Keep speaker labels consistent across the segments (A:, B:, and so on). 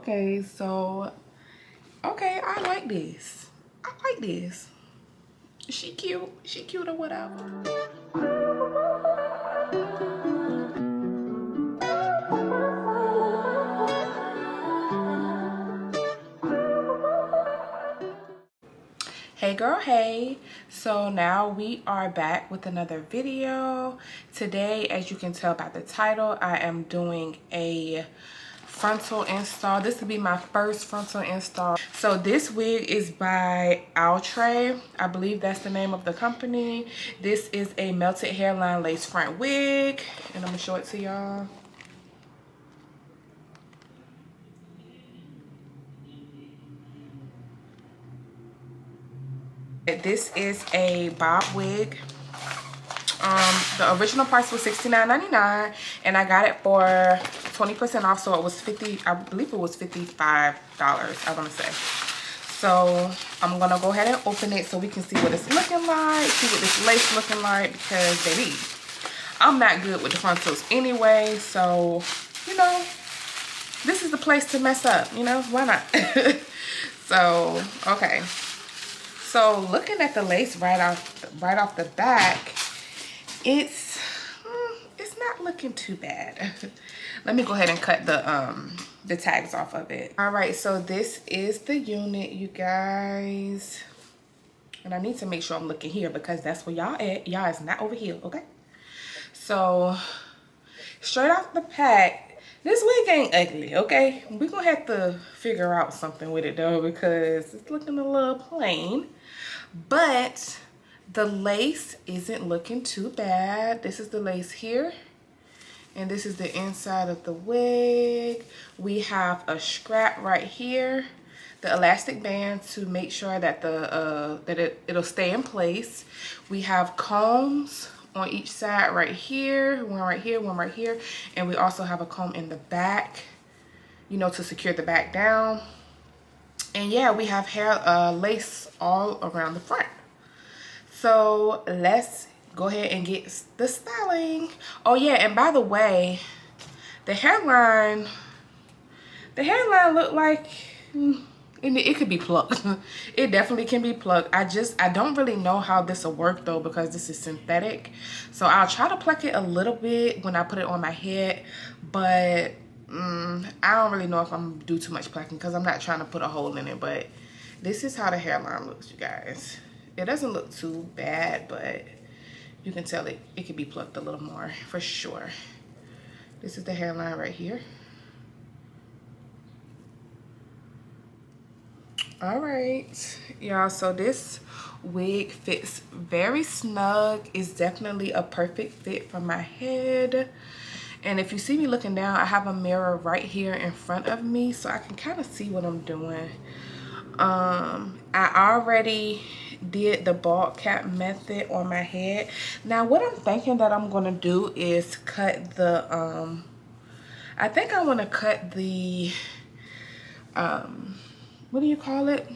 A: Okay, so, okay, I like this. I like this. She cute. She cute or whatever. Hey girl, hey. So now we are back with another video. Today, as you can tell by the title, I am doing a frontal install. This will be my first frontal install. So this wig is by Outre. I believe that's the name of the company. This is a melted hairline lace front wig, and I'm gonna show it to y'all. This is a bob wig. The original price was $69.99, and I got it for 20% off, so it was I believe it was $55, I want to say. So I'm gonna go ahead and open it so we can see what it's looking like, see what this lace looking like, because baby, I'm not good with the frontals anyway, so you know, this is the place to mess up, you know, why not? So okay, so looking at the lace right off the back, it's not looking too bad. Let me go ahead and cut the tags off of it. All right, so this is the unit, you guys, and I need to make sure I'm looking here because that's where y'all at. Y'all is not over here, okay? So straight off the pack, this wig ain't ugly, okay? We're gonna have to figure out something with it though, because it's looking a little plain, but the lace isn't looking too bad. This is the lace here, and this is the inside of the wig. We have a strap right here, the elastic band to make sure that it'll stay in place. We have combs on each side right here, one right here, one right here, and we also have a comb in the back, you know, to secure the back down. And yeah, we have hair lace all around the front. So let's go ahead and get the styling. Oh yeah, and by the way, the hairline looked like it could be plucked. It definitely can be plucked. I don't really know how this will work though, because this is synthetic. So I'll try to pluck it a little bit when I put it on my head, but I don't really know if I'm gonna do too much plucking because I'm not trying to put a hole in it. But this is how the hairline looks, you guys. It doesn't look too bad, but you can tell it could be plucked a little more for sure. This is the hairline right here. All right, y'all, so this wig fits very snug. It's definitely a perfect fit for my head. And if you see me looking down, I have a mirror right here in front of me, so I can kind of see what I'm doing. I already did the bald cap method on my head. Now what I'm thinking that I'm gonna do is cut the I think I want to cut the what do you call it,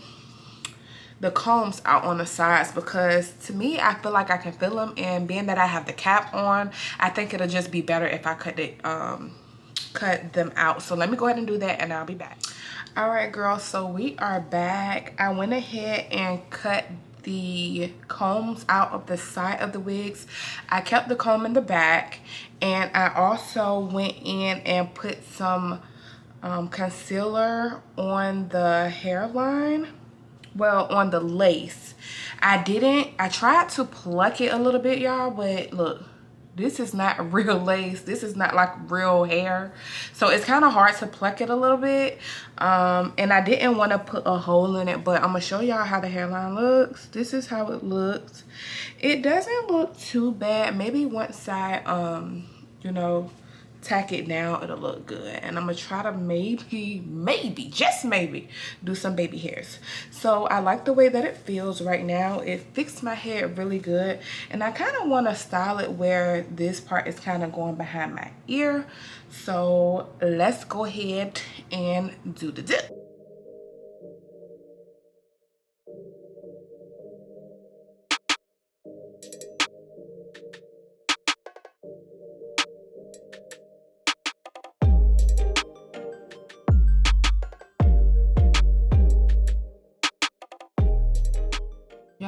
A: the combs out on the sides, because to me I feel like I can feel them, and being that I have the cap on, I think it'll just be better if I cut them out. So let me go ahead and do that, and I'll be back. All right, girls, so we are back. I went ahead and cut the combs out of the side of the wigs. I kept the comb in the back, and I also went in and put some concealer on the hairline, well, on the lace. I tried to pluck it a little bit, y'all, but look, this is not real lace. This is not like real hair, so it's kind of hard to pluck it a little bit. And I didn't want to put a hole in it, but I'm gonna show y'all how the hairline looks. This is how it looks. It doesn't look too bad. Maybe once I you know, tack it down, it'll look good. And I'm gonna try to maybe just maybe do some baby hairs. So I like the way that it feels right now. It fixed my hair really good, and I kind of want to style it where this part is kind of going behind my ear. So let's go ahead and do the dip.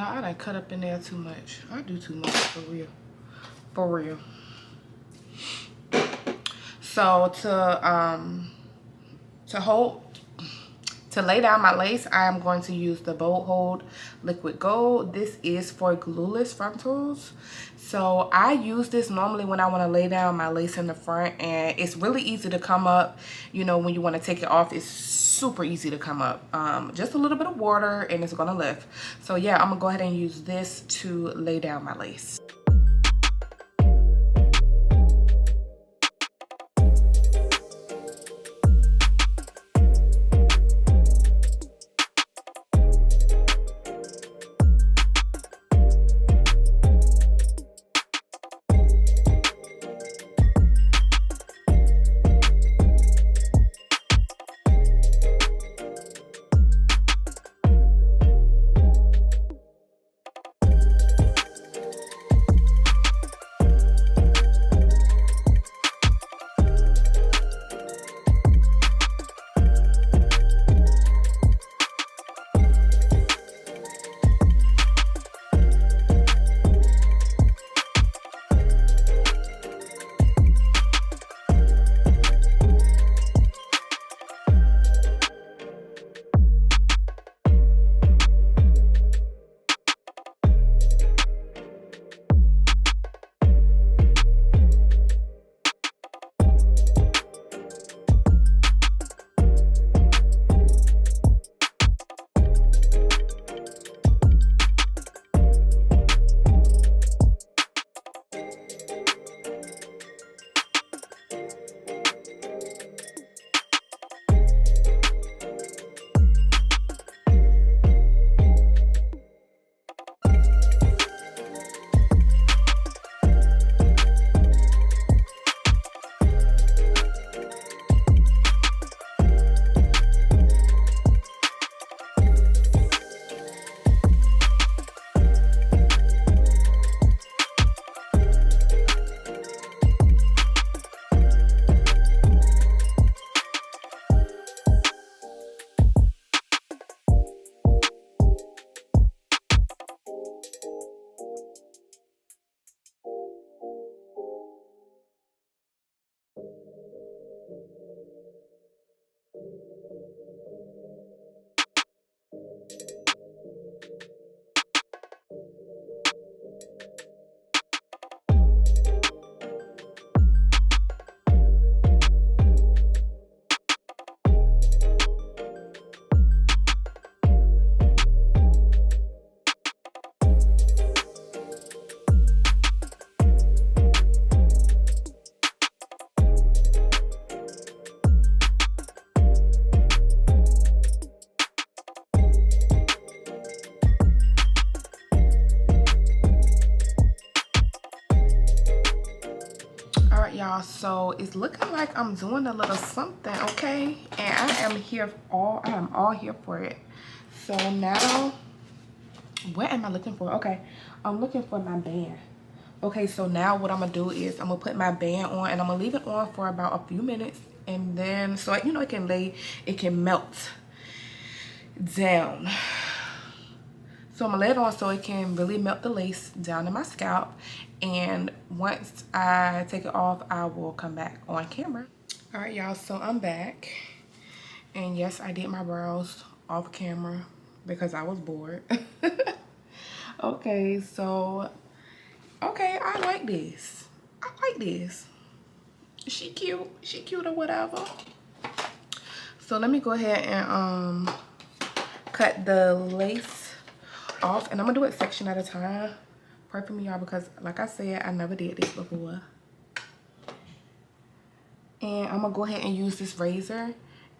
A: Y'all, I done cut up in there too much. I do too much, for real. For real. So to lay down my lace, I am going to use the Bold Hold Liquid Gold. This is for glueless frontals. So I use this normally when I want to lay down my lace in the front, and it's really easy to come up. You know, when you want to take it off, it's super easy to come up. Just a little bit of water and it's gonna lift. So yeah, I'm gonna go ahead and use this to lay down my lace. Y'all, so it's looking like I'm doing a little something, okay, and I am all here for it. So now, what am I looking for? Okay, I'm looking for my band. Okay, so now what I'm gonna do is I'm gonna put my band on, and I'm gonna leave it on for about a few minutes, and then so you know it can melt down. So I'm gonna lay it on so it can really melt the lace down in my scalp. And once I take it off, I will come back on camera. All right, y'all, so I'm back. And yes, I did my brows off camera because I was bored. Okay, so, okay, I like this. I like this. She cute or whatever. So let me go ahead and cut the lace off, and I'm gonna do it section at a time. Pray for me, y'all, because like I said, I never did this before. And I'm gonna go ahead and use this razor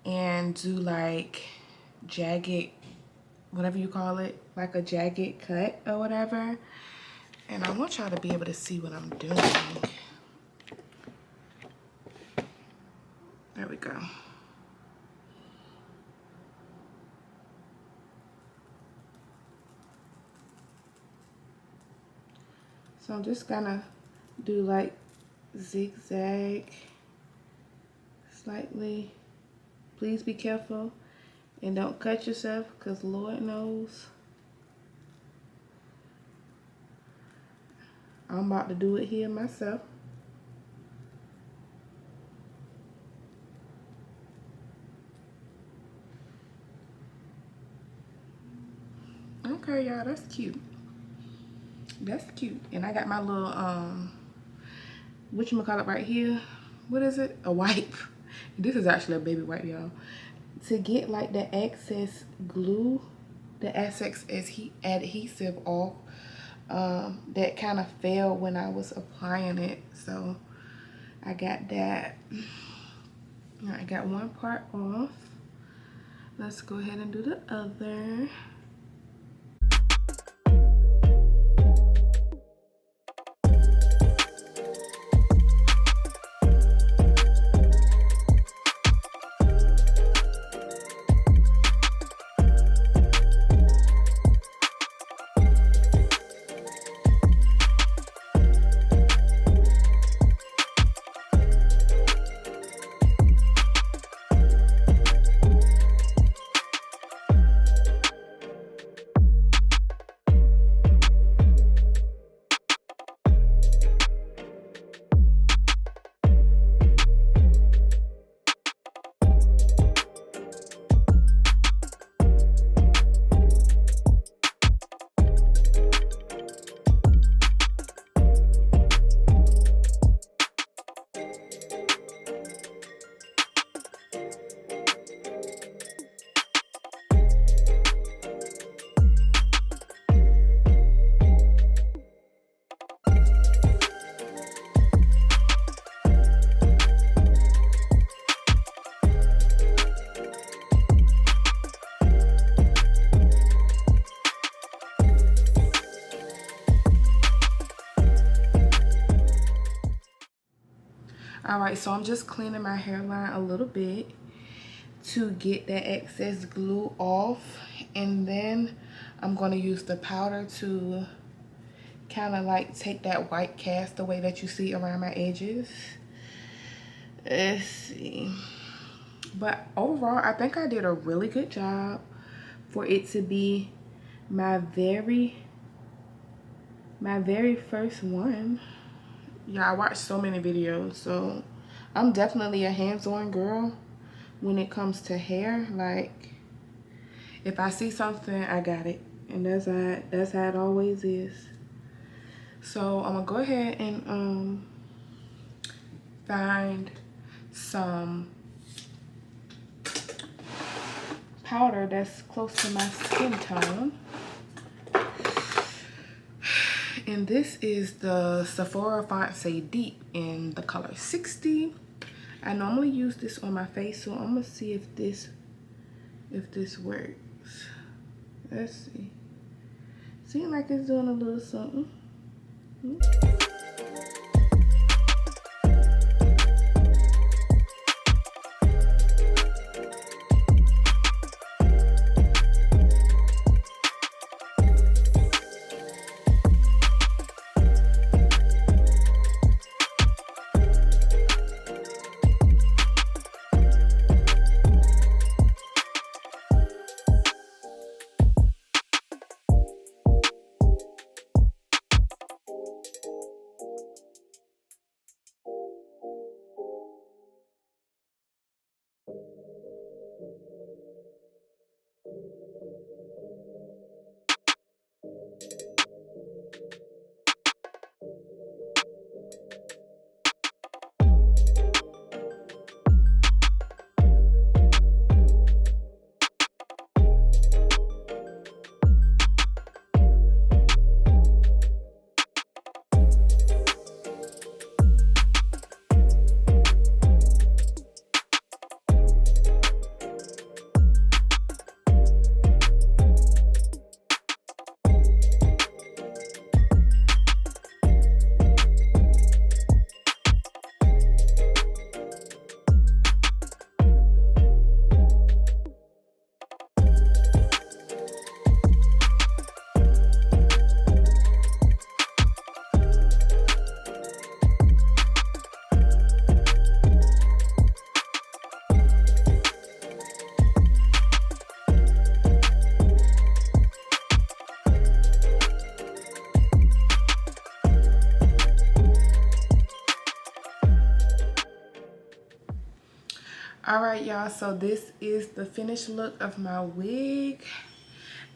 A: and do like jagged, whatever you call it, like a jagged cut or whatever. And I want y'all to be able to see what I'm doing. There we go. So I'm just gonna do like zigzag slightly. Please be careful and don't cut yourself, because Lord knows I'm about to do it here myself. Okay, y'all, that's cute. That's cute. And I got my little whatchamacallit right here. What is it? A wipe. This is actually a baby wipe, y'all. To get like the excess glue, the excess adhesive off, that kind of fell when I was applying it. So I got that. I got one part off. Let's go ahead and do the other. All right, so I'm just cleaning my hairline a little bit to get that excess glue off, and then I'm going to use the powder to kind of like take that white cast away that you see around my edges. Let's see. But overall, I think I did a really good job for it to be my very first one. Yeah, I watched so many videos, so I'm definitely a hands-on girl when it comes to hair. Like, if I see something, I got it, and that's how it always is. So I'm gonna go ahead and find some powder that's close to my skin tone. And this is the Sephora Frontal Deep in the color 60. I normally use this on my face, so I'm gonna see if this works. Let's see. Seems like it's doing a little something. y'all, so this is the finished look of my wig.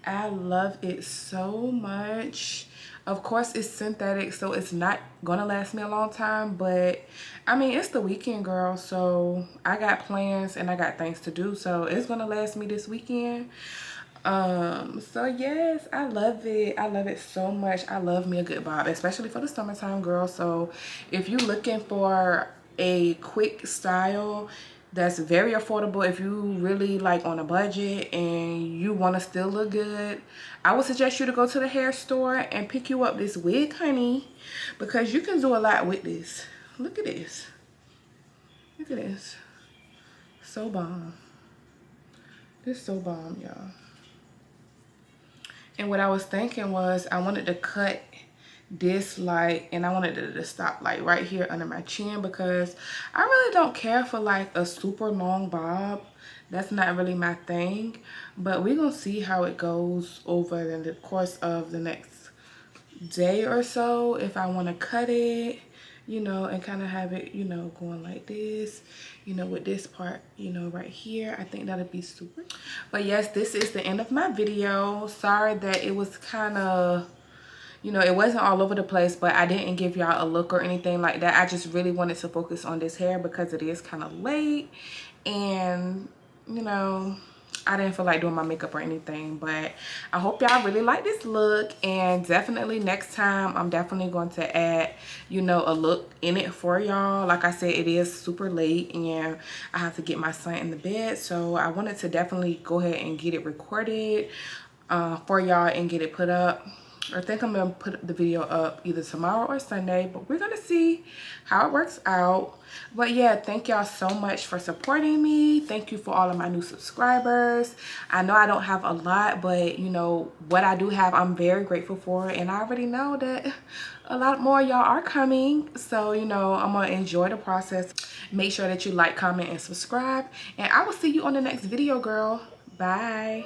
A: I love it so much. Of course, it's synthetic, so it's not gonna last me a long time, but I mean, it's the weekend, girl, so I got plans and I got things to do, so it's gonna last me this weekend. So yes, I love it. I love it so much. I love me a good bob, especially for the summertime, girl. So if you're looking for a quick style that's very affordable, if you really like on a budget and you want to still look good, I would suggest you to go to the hair store and pick you up this wig, honey, because you can do a lot with this. Look at this. Look at this. So bomb. This is so bomb, y'all. And what I was thinking was I wanted to cut this like, and I wanted it to stop like right here under my chin, because I really don't care for like a super long bob. That's not really my thing, but we're gonna see how it goes over the course of the next day or so, if I want to cut it, you know, and kind of have it, you know, going like this, you know, with this part, you know, right here. I think that'll be super. But yes, this is the end of my video. Sorry that it was kind of, you know, it wasn't all over the place, but I didn't give y'all a look or anything like that. I just really wanted to focus on this hair because it is kind of late, and you know, I didn't feel like doing my makeup or anything. But I hope y'all really like this look, and definitely next time I'm definitely going to add, you know, a look in it for y'all. Like I said, it is super late and I have to get my son in the bed, so I wanted to definitely go ahead and get it recorded for y'all and get it put up. I think I'm gonna put the video up either tomorrow or Sunday, but we're gonna see how it works out. But yeah, thank y'all so much for supporting me. Thank you for all of my new subscribers. I know I don't have a lot, but you know what I do have, I'm very grateful for, and I already know that a lot more y'all are coming. So you know, I'm gonna enjoy the process. Make sure that you like, comment, and subscribe, and I will see you on the next video, girl. Bye.